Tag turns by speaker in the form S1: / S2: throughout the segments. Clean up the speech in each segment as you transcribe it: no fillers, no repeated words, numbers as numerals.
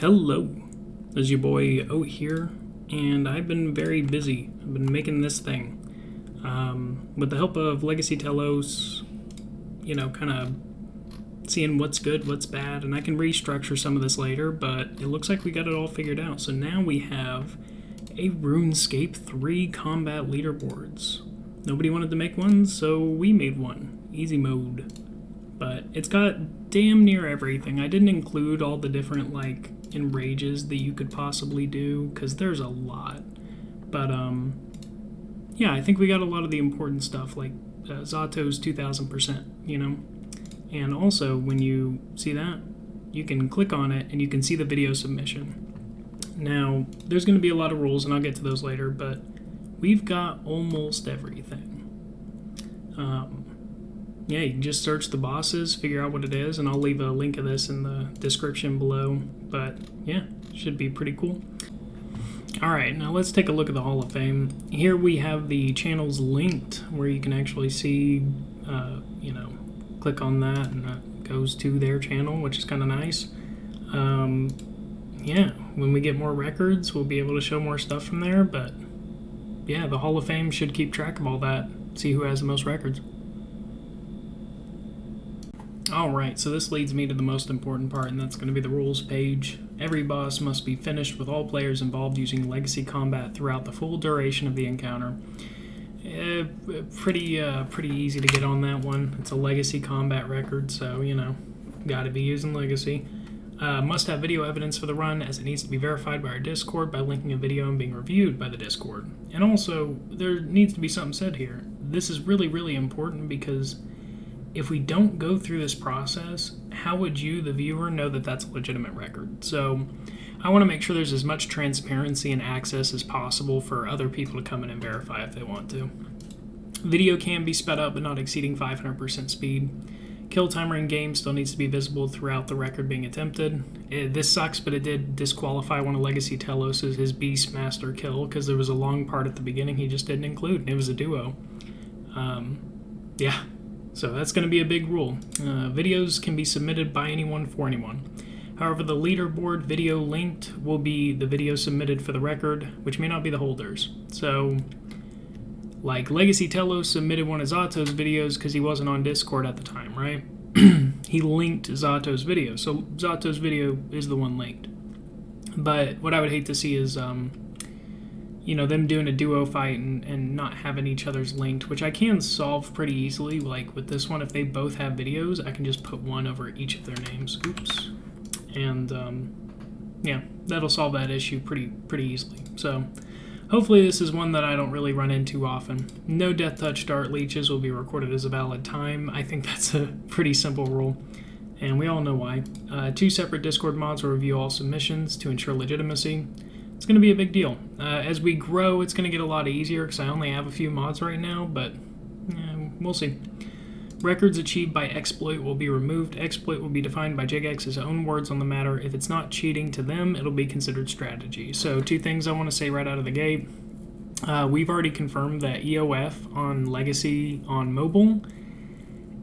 S1: Hello, this is your boy Oat here, and I've been very busy. I've been making this thing. With the help of Legacy Telos, kind of seeing what's good, what's bad, and I can restructure some of this later, but it looks like we got it all figured out. So now we have a RuneScape 3 combat leaderboards. Nobody wanted to make one, so we made one. Easy mode. But it's got damn near everything. I didn't include all the different, enrages that you could possibly do, because there's a lot. But, yeah, I think we got a lot of the important stuff, like Zato's 2000%, And also, when you see that, you can click on it, and you can see the video submission. Now, there's going to be a lot of rules, and I'll get to those later, but we've got almost everything. Yeah, you can just search the bosses, figure out what it is, and I'll leave a link of this in the description below. But yeah, should be pretty cool. Alright, now let's take a look at the Hall of Fame. Here we have the channels linked, where you can actually see, click on that, and that goes to their channel, which is kind of nice. Yeah, when we get more records, we'll be able to show more stuff from there, but yeah, the Hall of Fame should keep track of all that, see who has the most records. Alright, so this leads me to the most important part, and that's going to be the rules page. Every boss must be finished with all players involved using legacy combat throughout the full duration of the encounter. Pretty easy to get on that one. It's a legacy combat record, so, gotta be using legacy. Must have video evidence for the run, as it needs to be verified by our Discord by linking a video and being reviewed by the Discord. And also, there needs to be something said here. This is really, really important, because if we don't go through this process, how would you, the viewer, know that that's a legitimate record? So I want to make sure there's as much transparency and access as possible for other people to come in and verify if they want to. Video can be sped up, but not exceeding 500% speed. Kill timer in game still needs to be visible throughout the record being attempted. This sucks, but it did disqualify one of Legacy Telos' his Beastmaster kill, because there was a long part at the beginning he just didn't include. It was a duo. Yeah. So that's going to be a big rule. Videos can be submitted by anyone for anyone. However, the leaderboard video linked will be the video submitted for the record, which may not be the holders. So, like Legacy Telos submitted one of Zato's videos because he wasn't on Discord at the time, right? He linked Zato's video, so Zato's video is the one linked. But what I would hate to see is them doing a duo fight and not having each other's linked, which I can solve pretty easily. Like with this one, if they both have videos, I can just put one over each of their names. Oops. And yeah, that'll solve that issue pretty easily. So hopefully this is one that I don't really run into often. No death touch dart leeches will be recorded as a valid time. I think that's a pretty simple rule, and we all know why. 2 separate Discord mods will review all submissions to ensure legitimacy. It's going to be a big deal. As we grow, it's going to get a lot easier, because I only have a few mods right now, but we'll see. Records achieved by exploit will be removed. Exploit will be defined by JGEX's own words on the matter. If it's not cheating to them, it'll be considered strategy. So 2 things I want to say right out of the gate. We've already confirmed that EOF on Legacy on mobile,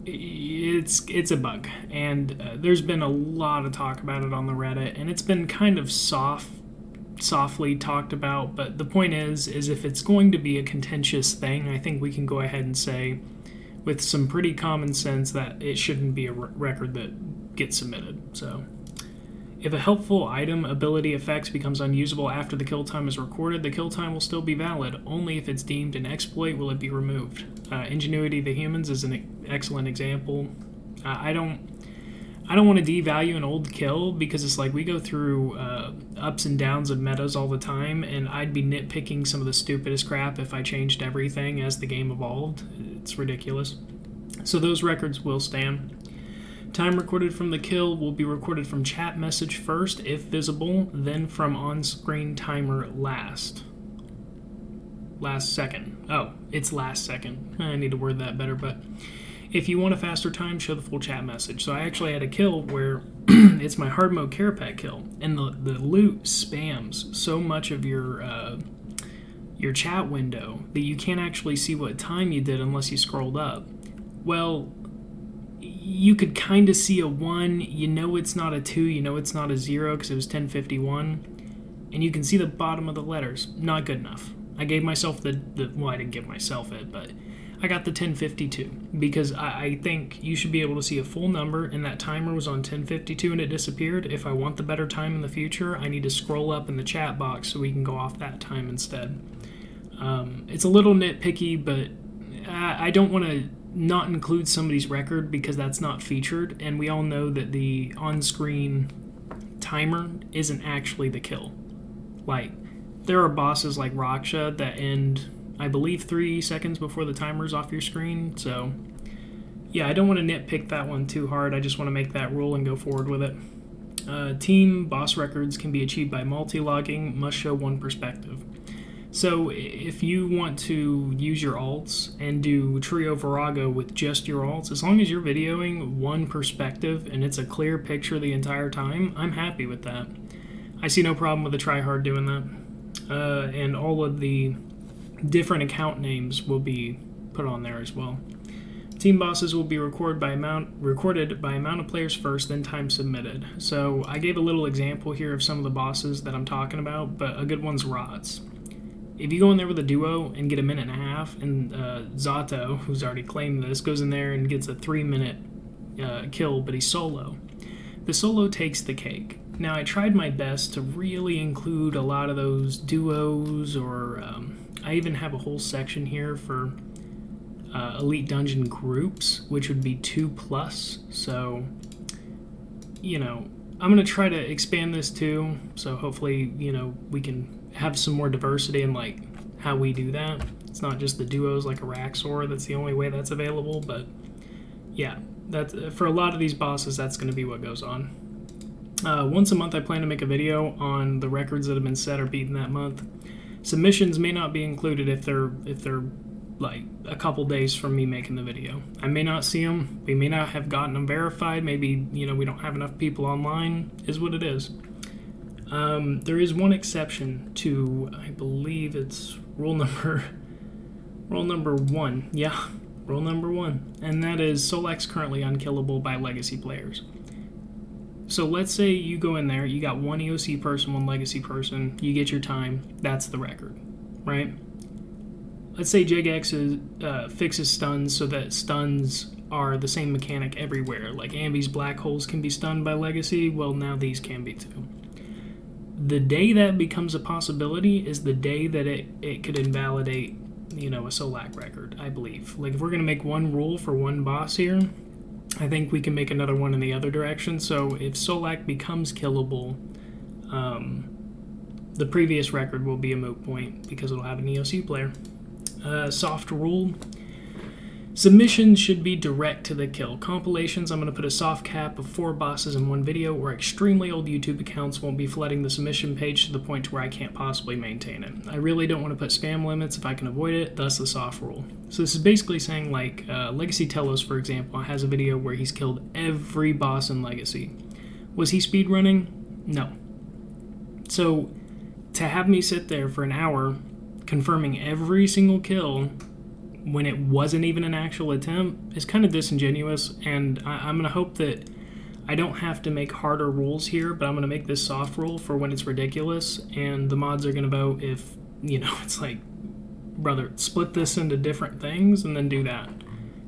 S1: it's a bug. And there's been a lot of talk about it on the Reddit, and it's been kind of softly talked about, but the point is if it's going to be a contentious thing, I think we can go ahead and say with some pretty common sense that it shouldn't be a record that gets submitted. So if a helpful item ability effects becomes unusable after the kill time is recorded, the kill time will still be valid. Only if it's deemed an exploit will it be removed. Ingenuity the Humans is an excellent example. I don't want to devalue an old kill, because it's like we go through ups and downs of metas all the time, and I'd be nitpicking some of the stupidest crap if I changed everything as the game evolved. It's ridiculous. So those records will stand. Time recorded from the kill will be recorded from chat message first, if visible, then from on-screen timer last. Last second. Oh, it's last second. I need to word that better, but if you want a faster time, show the full chat message. So I actually had a kill where it's my hard mode care pack kill, and the loot spams so much of your chat window that you can't actually see what time you did unless you scrolled up. Well, you could kind of see a 1. You know it's not a 2. You know it's not a 0 because it was 1051. And you can see the bottom of the letters. Not good enough. I gave myself well, I didn't give myself it, but I got the 1052 because I think you should be able to see a full number, and that timer was on 1052 and it disappeared. If I want the better time in the future, I need to scroll up in the chat box so we can go off that time instead. It's a little nitpicky, but I don't want to not include somebody's record because that's not featured, and we all know that the on-screen timer isn't actually the kill. Like, there are bosses like Raksha that end, I believe, 3 seconds before the timer's off your screen, so yeah, I don't want to nitpick that one too hard. I just want to make that rule and go forward with it. Team boss records can be achieved by multi-logging, must show one perspective. So if you want to use your alts and do Trio Virago with just your alts, as long as you're videoing one perspective and it's a clear picture the entire time, I'm happy with that. I see no problem with a tryhard doing that. And all of the different account names will be put on there as well. Team bosses will be recorded by amount of players first, then time submitted. So I gave a little example here of some of the bosses that I'm talking about, but a good one's Rods. If you go in there with a duo and get a minute and a half, and Zato, who's already claimed this, goes in there and gets a 3-minute kill, but he's solo. The solo takes the cake. Now, I tried my best to really include a lot of those duos, or I even have a whole section here for Elite Dungeon groups, which would be 2+. So, you know, I'm going to try to expand this too, so hopefully, you know, we can have some more diversity in like how we do that. It's not just the duos like a Raxor, that's the only way that's available, but yeah, that's for a lot of these bosses, that's going to be what goes on. Once a month I plan to make a video on the records that have been set or beaten that month. Submissions may not be included if they're like a couple days from me making the video. I may not see them, we may not have gotten them verified, maybe, you know, we don't have enough people online, is what it is. There is one exception to, I believe it's rule number 1. Yeah, rule number 1. And that is Solak's currently unkillable by Legacy players. So let's say you go in there, you got one EOC person, one Legacy person, you get your time, that's the record, right? Let's say JGX fixes stuns so that stuns are the same mechanic everywhere. Like Ambi's black holes can be stunned by Legacy, well now these can be too. The day that becomes a possibility is the day that it could invalidate, you know, a Solak record, I believe. Like, if we're going to make one rule for one boss here, I think we can make another one in the other direction. So if Solak becomes killable, the previous record will be a moot point because it'll have an EOC player. Soft rule. Submissions should be direct to the kill. Compilations, I'm going to put a soft cap of 4 bosses in one video, or extremely old YouTube accounts won't be flooding the submission page to the point where I can't possibly maintain it. I really don't want to put spam limits if I can avoid it, thus the soft rule. So this is basically saying, like, Legacy Telos, for example, has a video where he's killed every boss in Legacy. Was he speedrunning? No. So to have me sit there for an hour confirming every single kill when it wasn't even an actual attempt is kind of disingenuous, and I'm going to hope that I don't have to make harder rules here, but I'm going to make this soft rule for when it's ridiculous, and the mods are going to vote if, you know, it's like, brother, split this into different things and then do that.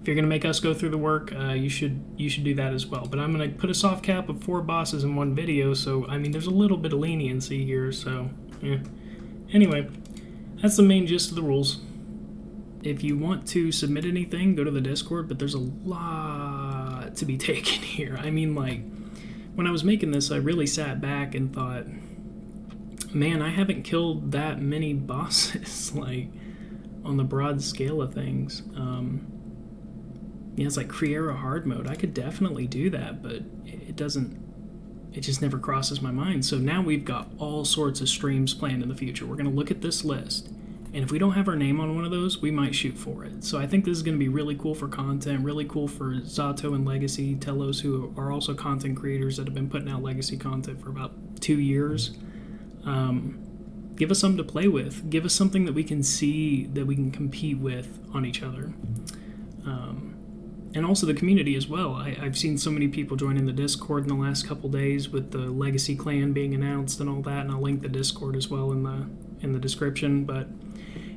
S1: If you're going to make us go through the work, you should do that as well. But I'm going to put a soft cap of 4 bosses in one video, so, I mean, there's a little bit of leniency here, so, yeah. Anyway, that's the main gist of the rules. If you want to submit anything, go to the Discord, but there's a lot to be taken here. I mean, like, when I was making this, I really sat back and thought, man, I haven't killed that many bosses, like, on the broad scale of things. Yeah, it's like Kriera hard mode. I could definitely do that, but it just never crosses my mind. So now we've got all sorts of streams planned in the future. We're going to look at this list, and if we don't have our name on one of those, we might shoot for it. So I think this is going to be really cool for content, really cool for Zato and Legacy Telos, who are also content creators that have been putting out Legacy content for about 2 years. Give us something to play with. Give us something that we can see, that we can compete with on each other. and also the community as well. I've seen so many people joining the Discord in the last couple days with the Legacy clan being announced and all that, and I'll link the Discord as well in the description. But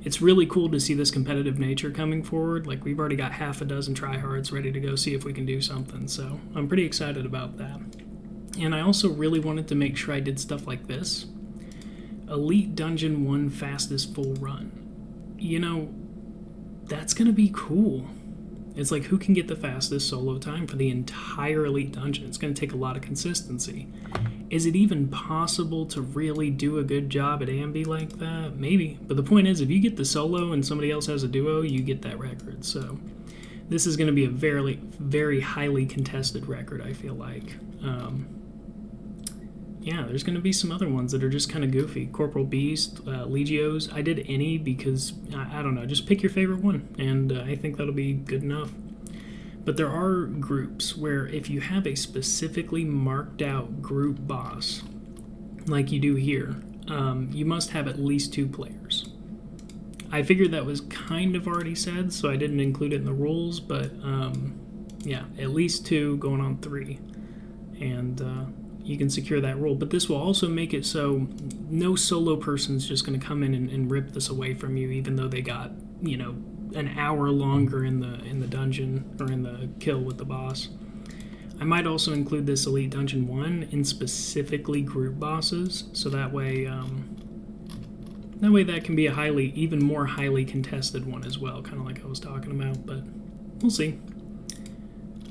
S1: it's really cool to see this competitive nature coming forward. Like, we've already got half a dozen tryhards ready to go see if we can do something, so I'm pretty excited about that. And I also really wanted to make sure I did stuff like this. Elite Dungeon 1 fastest full run. You know, that's gonna be cool. It's like, who can get the fastest solo time for the entire Elite Dungeon? It's going to take a lot of consistency. Is it even possible to really do a good job at Ambi like that? Maybe. But the point is, if you get the solo and somebody else has a duo, you get that record. So this is going to be a very, very highly contested record, I feel like. Yeah, there's going to be some other ones that are just kind of goofy. Corporal Beast, Legios. I did any because, I don't know, just pick your favorite one, and I think that'll be good enough. But there are groups where if you have a specifically marked out group boss, like you do here, you must have at least 2 players. I figured that was kind of already said, so I didn't include it in the rules, but yeah, at least 2 going on 3. And you can secure that role. But this will also make it so no solo person's just going to come in and rip this away from you, even though they got, you know, an hour longer in the dungeon or in the kill with the boss. I might also include this Elite Dungeon 1 in specifically group bosses, so that way that can be a even more highly contested one as well, kind of like I was talking about, but we'll see.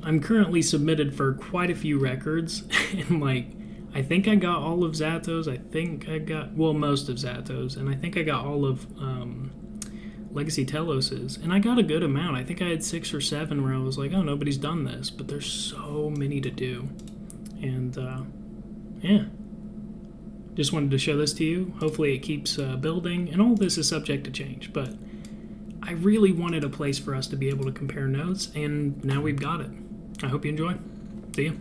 S1: I'm currently submitted for quite a few records, and like, I think I got all of Zato's, most of Zato's, and I think I got all of Legacy Telos's, and I got a good amount. I think I had 6 or 7 where I was like, oh, nobody's done this, but there's so many to do, and yeah. Just wanted to show this to you. Hopefully it keeps building, and all of this is subject to change, but I really wanted a place for us to be able to compare notes, and now we've got it. I hope you enjoy. See ya.